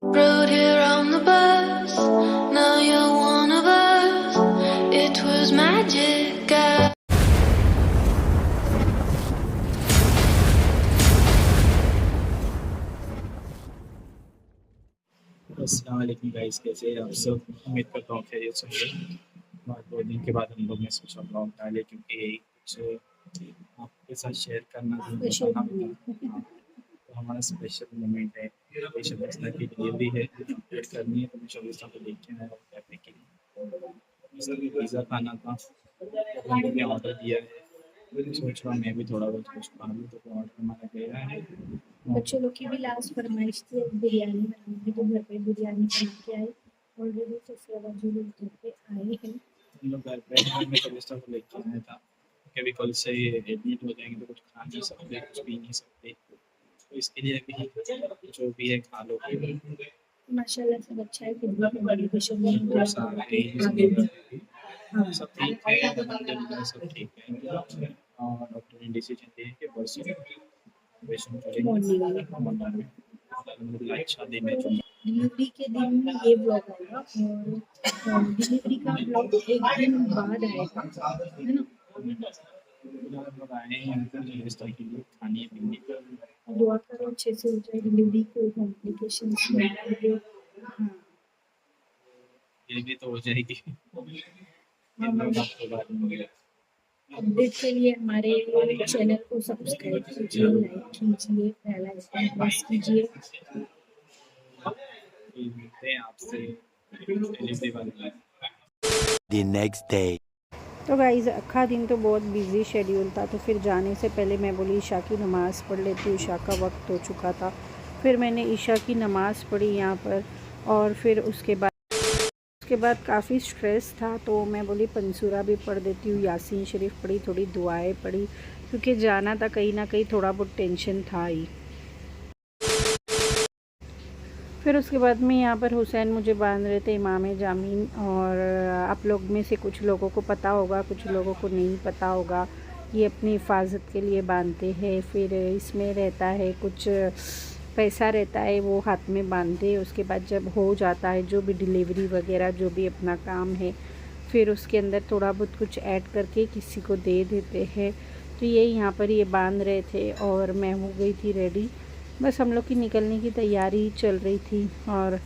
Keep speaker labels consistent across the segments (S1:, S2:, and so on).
S1: Rode here on the bus, now you're one of us. It was magic.
S2: अस्सलाम वालेकुम guys, कैसे हैं आप सब। उम्मीद करता हूँ खैरियत से होंगे। बहुत बहुत दिन के बाद हम लोग ने सोचा ब्लॉग डाले, क्योंकि यही कुछ आपके साथ शेयर करना बताना था। तो हमारा स्पेशल मोमेंट है, शगुफ्ता की डिलीवरी है, अपडेट करनी है। तो मैं शगुफ्ता को देख के आया हूँ कैफे के लिए। पिज़्ज़ा खाना था, तो हम लोग ने ऑर्डर दिया है। सोच रहा हूँ मैं भी थोड़ा बहुत कुछ खा लूँ, तो ऑर्डर हमारा गया है।
S3: बच्चे लोग की भी लास्ट फरमाइश थी बिरयानी बनाऊंगी, तो घर पे बिरयानी बना के आई। ऑलरेडी सफिया बाजू लोग घर पे आए हैं।
S2: हम लोग घर पे हैं, मैं शगुफ्ता को लेके आया था। कभी कल से एडमिट हो जाएंगे तो कुछ खा नहीं सकते, कुछ पी नहीं सकते। तो इसके लिए अभी जो भी है खा लो।
S3: माशाल्लाह सब अच्छा है, फिर भी बड़ी खुशी में
S2: और सारे
S3: आगे भी। हाँ,
S2: सब ठीक है, अल्हम्दुलिल्लाह सब ठीक है। और डॉक्टर ने डिसीजन दिया कि परसों ऑपरेशन करेंगे। अल्हम्दुलिल्लाह अच्छा दिन है जो
S3: डिलीवरी के दिन ये ब्लॉग आएगा, और डिलीवरी का ब्लॉग एक दिन बाद आएगा, है ना।
S2: हम लोग आए हैं यहाँ पर शगुफ्ता के लिए खाने पीने का।
S3: दुआ करो अच्छे से हो जाए डिलीवरी, कोई कॉम्प्लिकेशंस ना आए। हाँ,
S2: डिलीवरी तो हो जाएगी। इन लोग आपको बाद में मिलेगा।
S3: अपडेट के लिए हमारे चैनल को सब्सक्राइब कीजिए, लाइक कीजिए, बेल आइकन प्रेस कीजिए।
S2: मिलते हैं आपसे डिलीवरी वाले।
S4: The next day.
S5: तो गाइज़ अक्खा दिन तो बहुत बिज़ी शेड्यूल था, तो फिर जाने से पहले मैं बोली ईशा की नमाज़ पढ़ लेती हूँ। ईशा का वक्त हो चुका था, फिर मैंने ईशा की नमाज़ पढ़ी यहाँ पर। और फिर उसके बाद काफ़ी स्ट्रेस था, तो मैं बोली पंसूरा भी पढ़ देती हूँ। यासीन शरीफ पढ़ी, थोड़ी दुआएं पढ़ी, क्योंकि जाना था कहीं ना कहीं, थोड़ा बहुत टेंशन था ही। फिर उसके बाद में यहाँ पर हुसैन मुझे बांध रहे थे इमाम जामीन। और आप लोग में से कुछ लोगों को पता होगा, कुछ लोगों को नहीं पता होगा। ये अपनी हिफाजत के लिए बांधते हैं। फिर इसमें रहता है कुछ पैसा रहता है, वो हाथ में बांधते। उसके बाद जब हो जाता है जो भी डिलीवरी वगैरह जो भी अपना काम है, फिर उसके अंदर थोड़ा बहुत कुछ ऐड करके किसी को दे देते हैं। तो ये यहाँ पर ये बांध रहे थे और मैं हो गई थी रेडी। बस हम लोग की निकलने की तैयारी चल रही थी, और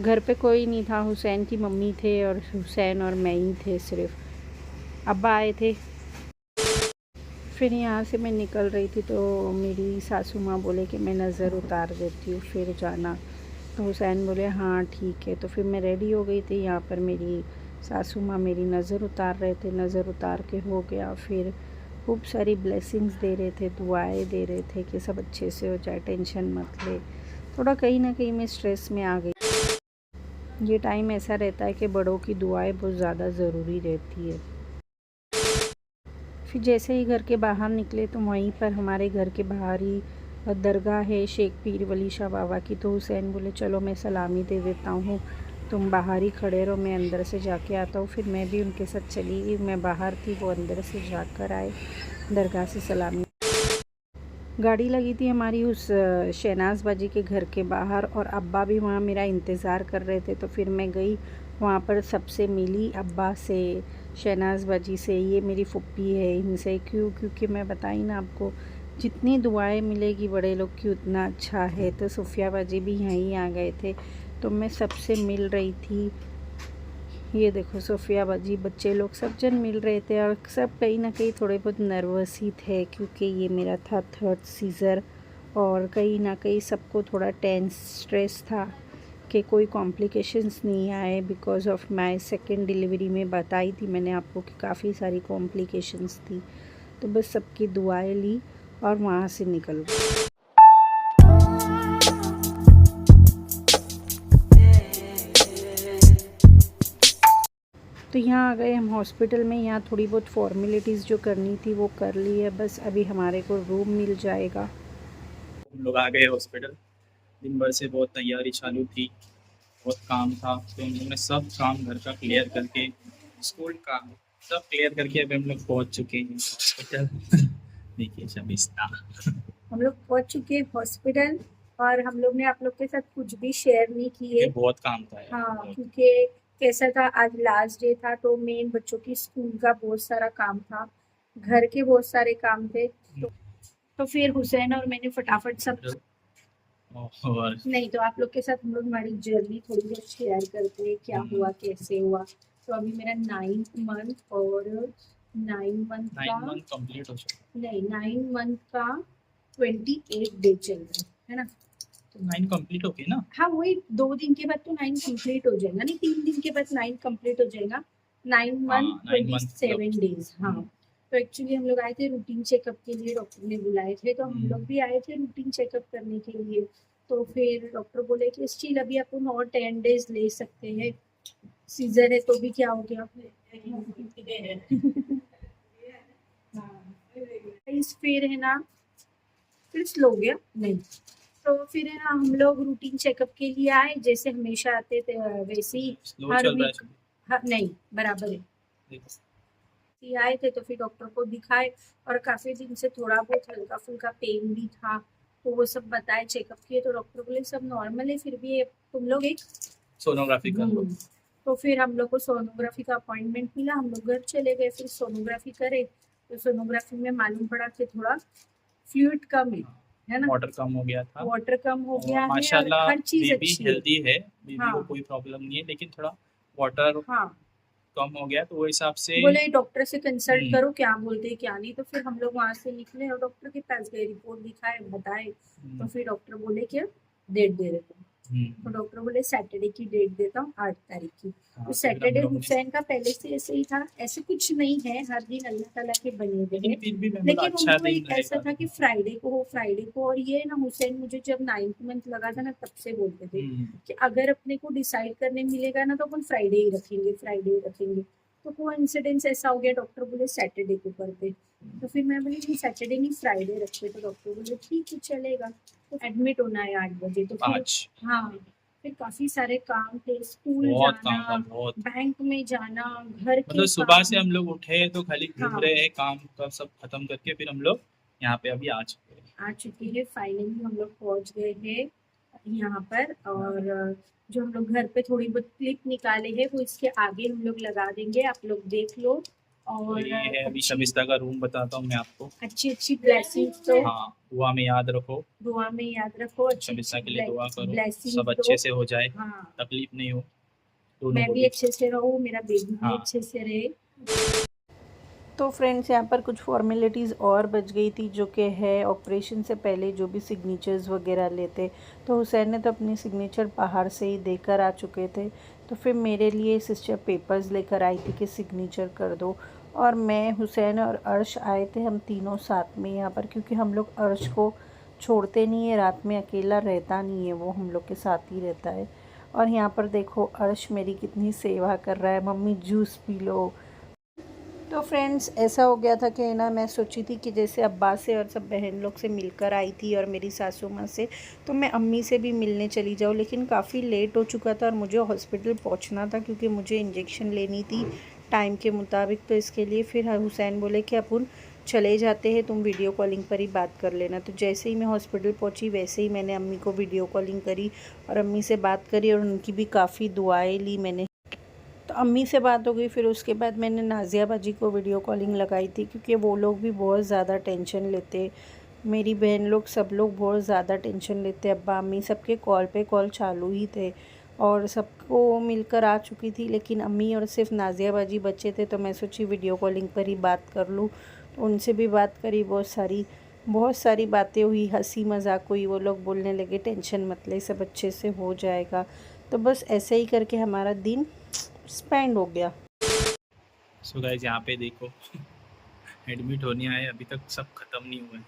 S5: घर पे कोई नहीं था। हुसैन की मम्मी थे और हुसैन और मैं ही थे सिर्फ। अब्बा आए थे। फिर यहाँ से मैं निकल रही थी, तो मेरी सासू माँ बोले कि मैं नज़र उतार देती हूँ फिर जाना। तो हुसैन बोले हाँ ठीक है। तो फिर मैं रेडी हो गई थी। यहाँ पर मेरी सासू माँ मेरी नज़र उतार रहे थे। नज़र उतार के हो गया। फिर खूब सारी ब्लेसिंग्स दे रहे थे, दुआएं दे रहे थे कि सब अच्छे से हो जाए, टेंशन मत ले। थोड़ा कहीं ना कहीं मैं स्ट्रेस में आ गई। ये टाइम ऐसा रहता है कि बड़ों की दुआएं बहुत ज़्यादा ज़रूरी रहती है। फिर जैसे ही घर के बाहर निकले, तो वहीं पर हमारे घर के बाहर ही दरगाह है शेख पीर वली शाह बाबा की। तो हुसैन बोले चलो मैं सलामी दे देता हूँ, तुम बाहर ही खड़े रहो, मैं अंदर से जाके आता हूँ। फिर मैं भी उनके साथ चली गई। मैं बाहर थी, वो अंदर से जाकर आए, दरगाह से सलामी। गाड़ी लगी थी हमारी उस शहनाज बाजी के घर के बाहर, और अब्बा भी वहाँ मेरा इंतज़ार कर रहे थे। तो फिर मैं गई वहाँ पर, सबसे मिली, अब्बा से, शहनाज बाजी से। ये मेरी फुप्पी है, इनसे। क्योंकि मैं बताई ना आपको, जितनी दुआएं मिलेगी बड़े लोग की उतना अच्छा है। तो सुफिया बाजी भी यहीं आ गए थे, तो मैं सबसे मिल रही थी। ये देखो सोफ़िया बाजी, बच्चे लोग सब जन मिल रहे थे, और सब कहीं ना कहीं थोड़े बहुत नर्वस ही थे, क्योंकि ये मेरा था 3rd सीज़र। और कहीं ना कहीं सबको थोड़ा टेंस स्ट्रेस था कि कोई कॉम्प्लिकेशंस नहीं आए, because of my 2nd delivery में बताई थी मैंने आपको कि काफ़ी सारी कॉम्प्लिकेशंस थी। तो बस सबकी दुआएं ली और वहाँ से निकल गई। तो यहाँ आ गए हम हॉस्पिटल में। यहाँ थोड़ी बहुत फॉर्मेलिटीज़ जो करनी थी वो कर ली है, बस अभी हमारे को रूम मिल जाएगा।
S2: हम लोग आ गए हॉस्पिटल। दिन भर से बहुत तैयारी चालू थी, बहुत काम था। तो हम लोग ने सब काम घर का क्लियर करके, स्कूल का सब क्लियर करके अभी हम लोग पहुँच चुके हैं हॉस्पिटल। देखिए शबिस्ता,
S3: हम लोग पहुँच चुके हैं हॉस्पिटल, और हम लोग ने आप लोग के साथ कुछ भी शेयर नहीं किए।
S2: ये बहुत काम था यार।
S3: हाँ, क्योंकि कैसा था, आज लास्ट डे था तो मेन बच्चों की स्कूल का बहुत सारा काम था, घर के बहुत सारे काम थे, तो फिर हुसैन और मैंने फटाफट सब
S2: और
S3: नहीं, तो आप लोग के साथ हम लोग हमारी जर्नी थोड़ी बहुत शेयर करते हैं, क्या हुआ कैसे हुआ। तो अभी मेरा 9th मंथ और 9 मंथ
S2: 9
S3: का
S2: मंथ कंप्लीट हो चुका
S3: नहीं 9 मंथ का 28 डे चल रहा है ना।
S2: तो 9 कंप्लीट हो गई ना।
S3: हाँ, वही 2 दिन के बाद तो 9 कंप्लीट हो जाएगा, नहीं 3 दिन के बाद 9 कंप्लीट हो जाएगा। 9 मंथ
S2: 9 मंथ
S3: 27 डेज। हाँ, तो एक्चुअली हम लोग आए थे रूटीन चेकअप के लिए, डॉक्टर ने बुलाए थे, तो हम लोग भी आए थे रूटीन चेकअप करने के लिए। तो फिर डॉक्टर बोले कि स्टिल अभी अपन और 10 डेज ले सकते हैं, सीजर है तो भी क्या हो गया। फिर है ना, फिर स्लो हो गया नहीं, तो फिर है ना हम लोग रूटीन चेकअप के लिए आए, जैसे हमेशा आते थे वैसे ही
S2: स्लो
S3: हर
S2: चल रहा
S3: वीक। हाँ, नहीं बराबर है, आए थे तो फिर डॉक्टर को दिखाए, और काफी दिन से थोड़ा बहुत हल्का फुल्का पेन भी था, तो वो सब बताए, चेकअप किए, तो डॉक्टर बोले सब नॉर्मल है, फिर भी तुम लोग एक
S2: सोनोग्राफी कर लो।
S3: तो फिर हम लोग को सोनोग्राफी का अपॉइंटमेंट मिला, हम लोग घर चले गए, फिर सोनोग्राफी करे, तो सोनोग्राफी में मालूम पड़ा कि थोड़ा फ्लूइड कम है ना,
S2: वाटर कम हो गया था,
S3: वाटर कम हो गया है,
S2: माशाल्लाह
S3: हर चीज
S2: बेबी
S3: अच्छी है।
S2: हेल्दी है, बेबी
S3: हाँ,
S2: को कोई प्रॉब्लम नहीं है, लेकिन थोड़ा वाटर
S3: हाँ,
S2: कम हो गया, तो वो हिसाब से
S3: बोले डॉक्टर से कंसल्ट करो क्या बोलते हैं क्या नहीं। तो फिर हम लोग वहां से निकले और डॉक्टर के पास गए, रिपोर्ट दिखाए, बताए, तो फिर डॉक्टर बोले कि डेट दे देते हैं। तो डॉक्टर बोले सैटरडे की डेट देता हूँ, 8 तारीख की। तो सैटरडे हुसैन का पहले से ऐसे ही था, ऐसे कुछ नहीं है, हर दिन अल्लाह ताला के बने हुए हैं, लेकिन
S2: अच्छा
S3: उनको एक ऐसा था कि फ्राइडे को हो, फ्राइडे को। और ये ना हुसैन मुझे जब 9th मंथ लगा था ना, तब से बोलते थे कि अगर अपने को डिसाइड करने मिलेगा ना तो अपन फ्राइडे ही रखेंगे, फ्राइडे ही रखेंगे। तो वो इंसिडेंस ऐसा हो गया, डॉक्टर बोले सैटरडे को करते, तो फिर मैं बोली नहीं सैटरडे नहीं फ्राइडे रखते, तो डॉक्टर बोले ठीक है चलेगा। तो एडमिट होना है 8 बजे, तो फिर हाँ, फिर काफी सारे काम थे, स्कूल जाना, बैंक में जाना, घर के
S2: मतलब सुबह से हम लोग उठे तो खाली घूम रहे हैं, काम का सब खत्म करके फिर हम लोग यहाँ पे अभी आ चुके
S3: हैं। फाइनली हम लोग पहुंच गए हैं यहाँ पर, और जो हम लोग घर पे थोड़ी बहुत क्लिप निकाले हैं वो इसके आगे हम लोग लगा देंगे, आप लोग देख लो। और
S2: तो ये है अभी शमिस्ता का रूम, बताता हूँ मैं आपको।
S3: अच्छी अच्छी ब्लेसिंग्स तो
S2: हाँ, दुआ में याद रखो,
S3: दुआ में याद रखो,
S2: शमिस्ता के लिए दुआ करो, सब
S3: सब
S2: अच्छे से हो जाए,
S3: हाँ,
S2: तकलीफ नहीं हो,
S3: मैं भी अच्छे से रहूँ, मेरा बेबी भी अच्छे से रहे।
S5: तो फ्रेंड्स यहाँ पर कुछ फॉर्मेलिटीज़ और बच गई थी, जो कि है ऑपरेशन से पहले जो भी सिग्नेचर्स वगैरह लेते, तो हुसैन ने तो अपनी सिग्नेचर बाहर से ही देकर आ चुके थे, तो फिर मेरे लिए सिस्टर पेपर्स लेकर आई थी कि सिग्नेचर कर दो। और मैं, हुसैन और अर्श आए थे, हम तीनों साथ में यहाँ पर, क्योंकि हम लोग अर्श को छोड़ते नहीं है, रात में अकेला रहता नहीं है, वो हम लोग के साथ ही रहता है। और यहाँ पर देखो अर्श मेरी कितनी सेवा कर रहा है, मम्मी जूस पी लो। तो फ्रेंड्स ऐसा हो गया था कि ना, मैं सोची थी कि जैसे अब्बा से और सब बहन लोग से मिलकर आई थी और मेरी सासू माँ से, तो मैं अम्मी से भी मिलने चली जाऊँ, लेकिन काफ़ी लेट हो चुका था और मुझे हॉस्पिटल पहुँचना था, क्योंकि मुझे इंजेक्शन लेनी थी टाइम के मुताबिक। तो इसके लिए फिर हुसैन बोले कि अपन चले जाते हैं, तुम वीडियो कॉलिंग पर ही बात कर लेना। तो जैसे ही मैं हॉस्पिटल पहुँची वैसे ही मैंने अम्मी को वीडियो कॉलिंग करी और अम्मी से बात करी, और उनकी भी काफ़ी दुआएँ ली मैंने। तो अम्मी से बात हो गई, फिर उसके बाद मैंने नाजिया बाजी को वीडियो कॉलिंग लगाई थी, क्योंकि वो लोग भी बहुत ज़्यादा टेंशन लेते, मेरी बहन लोग सब लोग बहुत ज़्यादा टेंशन लेते, अब्बा अम्मी सबके कॉल पे कॉल चालू ही थे, और सबको मिलकर आ चुकी थी, लेकिन अम्मी और सिर्फ नाजिया बाजी बच्चे थे, तो मैं सोची वीडियो कॉलिंग पर ही बात कर लूँ। तो उनसे भी बात करी, बहुत सारी बातें हुई, हंसी मजाक हुई, वो लोग बोलने लगे टेंशन मत ले, सब अच्छे से हो जाएगा। तो बस ऐसे ही करके हमारा दिन स्पेंड हो गया।
S2: सो गाइस यहाँ पे देखो एडमिट होने आए, अभी तक सब खत्म नहीं हुआ है।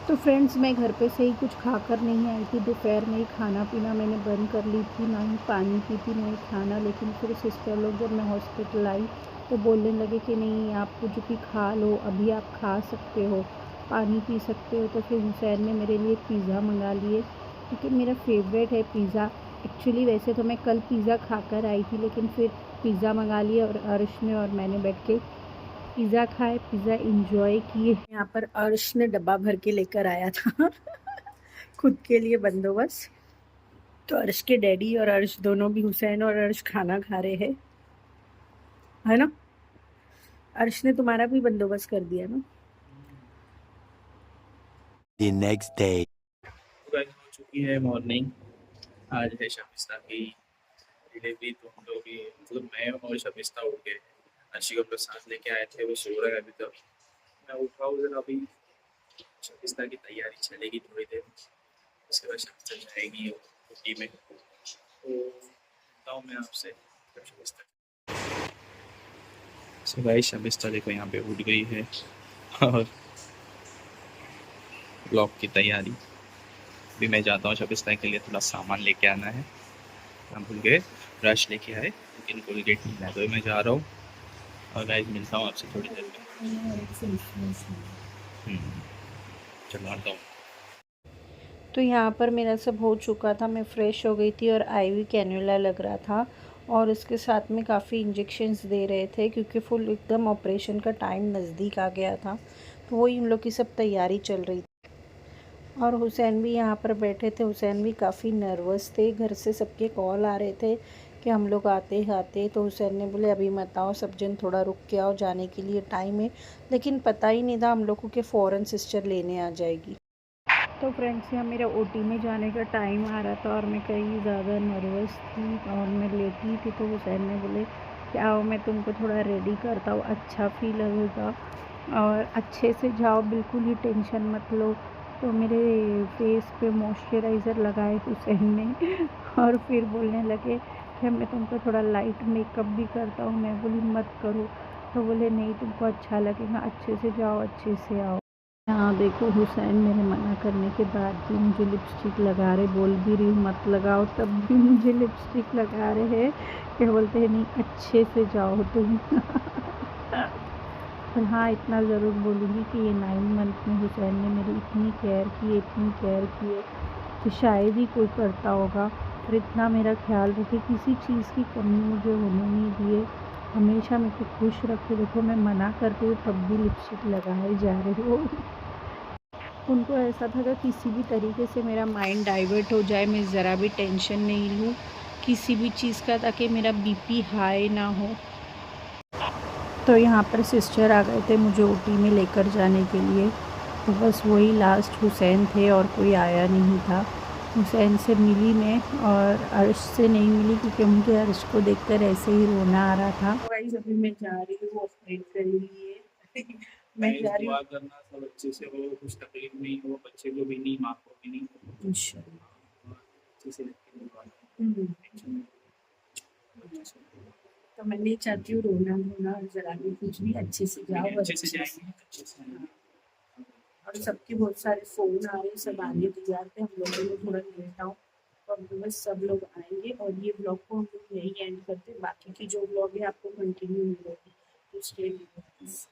S5: तो फ्रेंड्स मैं घर पे से ही कुछ खाकर नहीं आई थी, दोपहर में ही खाना पीना मैंने बंद कर ली थी, ना ही पानी पी थी ना ही खाना। लेकिन फिर सिस्टर लोग जब मैं हॉस्पिटल आई तो बोलने लगे कि नहीं आप कुछ भी खा लो, अभी आप खा सकते हो, पानी पी सकते हो। तो फिर हुसैन ने मेरे लिए पिज़्ज़ा मंगा लिए, क्योंकि मेरा फेवरेट है पिज़्ज़ा। एक्चुअली वैसे तो मैं कल पिज़्ज़ा खाकर आई थी, लेकिन फिर पिज़्ज़ा मंगा लिया और अर्श ने और मैंने बैठ के पिज़्ज़ा खाए, पिज़्ज़ा इंजॉय किए। यहाँ पर अर्श ने डब्बा भर के लेकर आया था
S3: खुद के लिए बंदोबस्त। तो अर्श के डैडी और अर्श दोनों भी, हुसैन और अर्श खाना खा रहे हैं, है ना? अर्श ने तुम्हारा भी बंदोबस्त कर दिया ना?
S4: The next day.
S2: तो गाइस हो चुकी है मॉर्निंग। आज है शबिस्ता की डिलीवरी। तो हम लोग भी, मतलब मैं और शबिस्ता उठ गए। अर्शी को अपने साथ लेके आए थे, वो सो रहा है अभी तक। मैं उठा हूँ जरा, अभी शबिस्ता की तैयारी चलेगी थोड़ी देर, उसके बाद शबिस्ता जाएगी ओटी में। तो मिलता हूँ मैं आपसे जब शबिस्ता। सो गाइस शबिस्ता देखो यहाँ पे उठ गई है और ब्लॉग की तैयारी। अभी मैं जाता हूँ शबिस्ता के लिए थोड़ा सामान लेके आना है। हम भूल गए ब्रश लेके आए, लेकिन कोलगेट नहीं लाया, तो मैं जा रहा हूँ। और गाइस मिलता हूँ आपसे थोड़ी देर में। चलो आता हूँ।
S5: तो यहाँ पर मेरा सब हो चुका था, मैं फ़्रेश हो गई थी और आईवी कैन्युला लग रहा था और उसके साथ में काफ़ी इंजेक्शंस दे रहे थे क्योंकि फुल एकदम ऑपरेशन का टाइम नज़दीक आ गया था। तो वही हम लोग की सब तैयारी चल रही थी और हुसैन भी यहाँ पर बैठे थे। हुसैन भी काफ़ी नर्वस थे, घर से सबके कॉल आ रहे थे कि हम लोग आते आते। तो हुसैन ने बोले अभी मत आओ, सब जन थोड़ा रुक के आओ, जाने के लिए टाइम है। लेकिन पता ही नहीं था हम लोगों के फ़ौरन सिस्टर लेने आ जाएगी। तो फ्रेंड्स यहाँ मेरा ओटी में जाने का टाइम आ रहा था और मैं कहीं ज़्यादा नर्वस थी और मैं लेटी थी। तो हुसैन ने बोले कि आओ मैं तुमको थोड़ा रेडी करता हूँ, अच्छा फील लगेगा और अच्छे से जाओ, बिल्कुल ही टेंशन मत लो। तो मेरे फेस पे मॉइस्चराइज़र लगाए हुसैन ने और फिर बोलने लगे कि मैं तुमको थोड़ा लाइट मेकअप भी करता हूँ। मैं बोली मत करो। तो बोले नहीं तुमको अच्छा लगेगा, अच्छे से जाओ, अच्छे से आओ। हाँ देखो हुसैन मेरे मना करने के बाद भी मुझे लिपस्टिक लगा रहे, बोल भी रही हूँ मत लगाओ तब भी मुझे लिपस्टिक लगा रहे हैं। क्या बोलते हैं नहीं अच्छे से जाओ तुम। पर हाँ इतना ज़रूर बोलूँगी कि ये 9 मंथ में हुसैन ने मेरी इतनी केयर की, इतनी केयर की है कि शायद ही कोई करता होगा। और इतना मेरा ख्याल रखे, किसी चीज़ की कमी मुझे होने नहीं दिए, हमेशा मेरे को खुश रखे। देखो मैं मना करती हूँ तब भी लिपस्टिक लगाए जा रहे हो। उनको ऐसा था कि किसी भी तरीके से मेरा माइंड डाइवर्ट हो जाए, मैं ज़रा भी टेंशन नहीं लूँ किसी भी चीज़ का, ताकि मेरा बीपी हाई ना हो। तो यहाँ पर सिस्टर आ गए थे मुझे ओटी में लेकर जाने के लिए। तो बस वही लास्ट हुसैन थे और कोई आया नहीं था। हुसैन से मिली मैं और अर्श से नहीं मिली क्योंकि मुझे अर्श को देखकर ऐसे ही रोना आ रहा था।
S3: गाइस अभी मैं जा रही हूँ ऑपरेट के लिए। मैं जा रही हूँ।
S2: दुआ करना सब अच्छे से हो, कुछ तकलीफ नहीं हो, बच्चे को भी नहीं, माँ को भी नहीं।
S3: इंशाल्लाह।
S2: अच्छे से रख के दुआ करना। टेंशन नहीं।
S3: तो मैं नहीं चाहती हूँ रोना धोना जरा भी कुछ भी, अच्छे से जाओ
S2: अच्छे से जाएंगे, अच्छे से आएंगे।
S3: और सबके बहुत सारे फ़ोन आ रहे हैं, सब आने तैयार थे, हम लोगों ने थोड़ा लेट आओ और बस सब लोग आएंगे। और ये ब्लॉग को हम लोग यही एंड करते हैं, बाकी की जो ब्लॉग है आपको कंटिन्यू मिलेगी। तो स्टे विद अस।